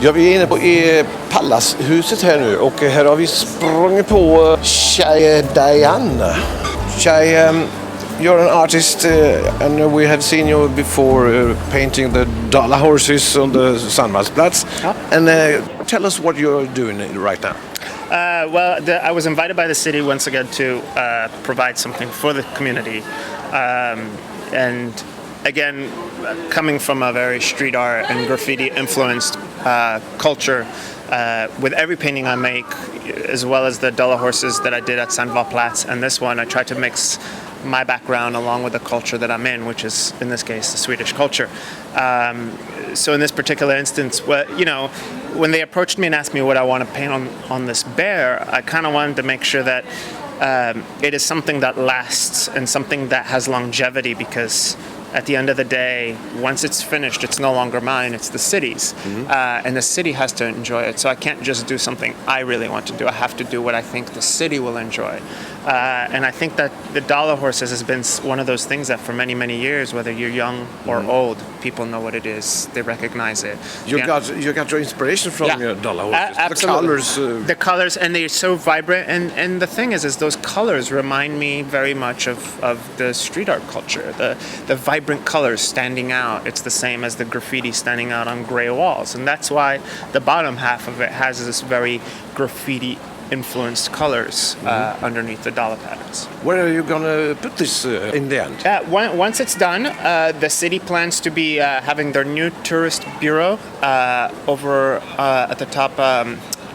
Ja, vi är inne på Pallashuset här nu och här har vi sprungit på Shai Dahan. Shai, you're an artist and we have seen you before painting the dollar horses on the Sandvalsplatz. Yeah. And tell us what you're doing right now. I was invited by the city once again to provide something for the community. And again, coming from a very street art and graffiti influenced culture, with every painting I make, as well as the dollar horses that I did at Sandvalsplatz and this one, I try to mix my background along with the culture that I'm in, which is in this case the Swedish culture. So in this particular instance, when they approached me and asked me what I want to paint on this bear, I kind of wanted to make sure that it is something that lasts and something that has longevity, because at the end of the day, once it's finished, it's no longer mine, it's the city's. And the city has to enjoy it. So I can't just do something I really want to do. I have to do what I think the city will enjoy. And I think that the dollar horses has been one of those things that for many, many years, whether you're young or old, people know what it is. They recognize it. You got your inspiration from your dollar horses. Absolutely. The colors, and they're so vibrant. And the thing is those colors remind me very much of the street art culture. The vibrant colors standing out. It's the same as the graffiti standing out on gray walls. And that's why the bottom half of it has this very graffiti influenced colors underneath the dollar patterns. Where are you gonna put this in the end? Once it's done, the city plans to be having their new tourist bureau over at the top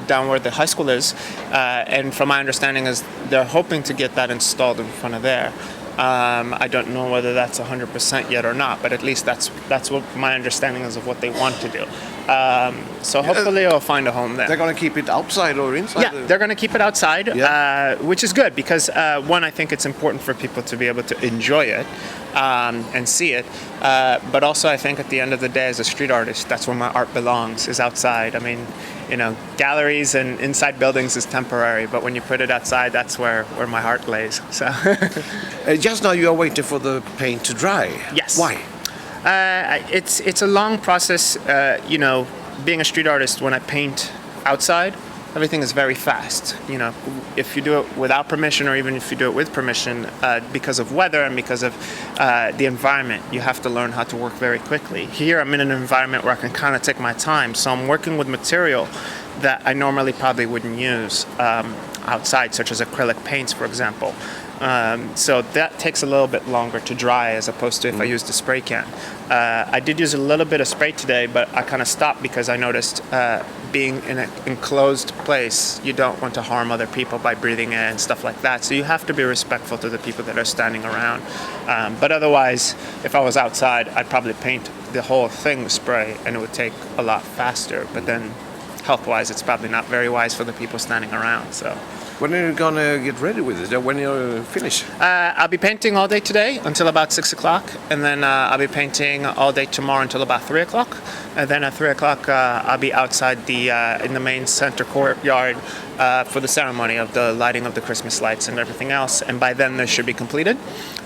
down where the high school is, and from my understanding is they're hoping to get that installed in front of there. I don't know whether that's 100% yet or not, but at least that's what my understanding is of what they want to do. So hopefully I'll find a home there. They're going to keep it outside or inside? Yeah, they're going to keep it outside, which is good because, one, I think it's important for people to be able to enjoy it and see it. But also I think at the end of the day, as a street artist, that's where my art belongs, is outside. I mean, galleries and inside buildings is temporary, but when you put it outside, that's where my heart lays. So, just now you are waiting for the paint to dry. Yes. Why? It's a long process. Being a street artist, when I paint outside, everything is very fast. If you do it without permission, or even if you do it with permission, because of weather and because of the environment, you have to learn how to work very quickly. Here, I'm in an environment where I can kind of take my time, so I'm working with material that I normally probably wouldn't use outside, such as acrylic paints, for example. So that takes a little bit longer to dry as opposed to if I used a spray can. I did use a little bit of spray today, but I kind of stopped because I noticed being in an enclosed place, you don't want to harm other people by breathing in and stuff like that. So you have to be respectful to the people that are standing around. But otherwise, if I was outside, I'd probably paint the whole thing with spray and it would take a lot faster. But then health-wise, it's probably not very wise for the people standing around. So. When are you gonna get ready with it? When you're finished? I'll be painting all day today until about 6 o'clock, and then I'll be painting all day tomorrow until about 3 o'clock, and then at 3 o'clock I'll be outside in the main center courtyard for the ceremony of the lighting of the Christmas lights and everything else. And by then this should be completed,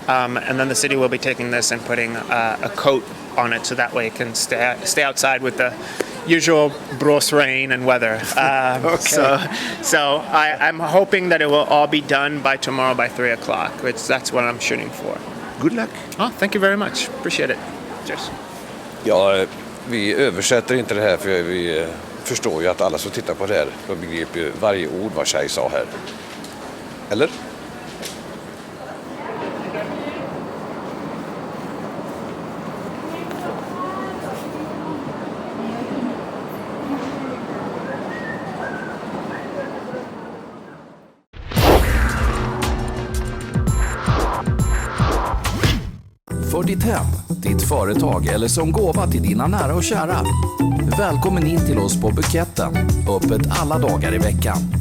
and then the city will be taking this and putting a coat on it so that way it can stay outside with the usual Borås rain and weather. Okay. So I'm hoping that it will all be done by tomorrow by 3 o'clock, which that's what I'm shooting for. Good luck. Oh, thank you very much. Appreciate it. Cheers. Ja, vi översätter inte det här för vi förstår ju att alla som tittar på det här begriper ju varje ord vad Shai sa här. Eller? För ditt hem, ditt företag eller som gåva till dina nära och kära. Välkommen in till oss på Buketten, öppet alla dagar i veckan.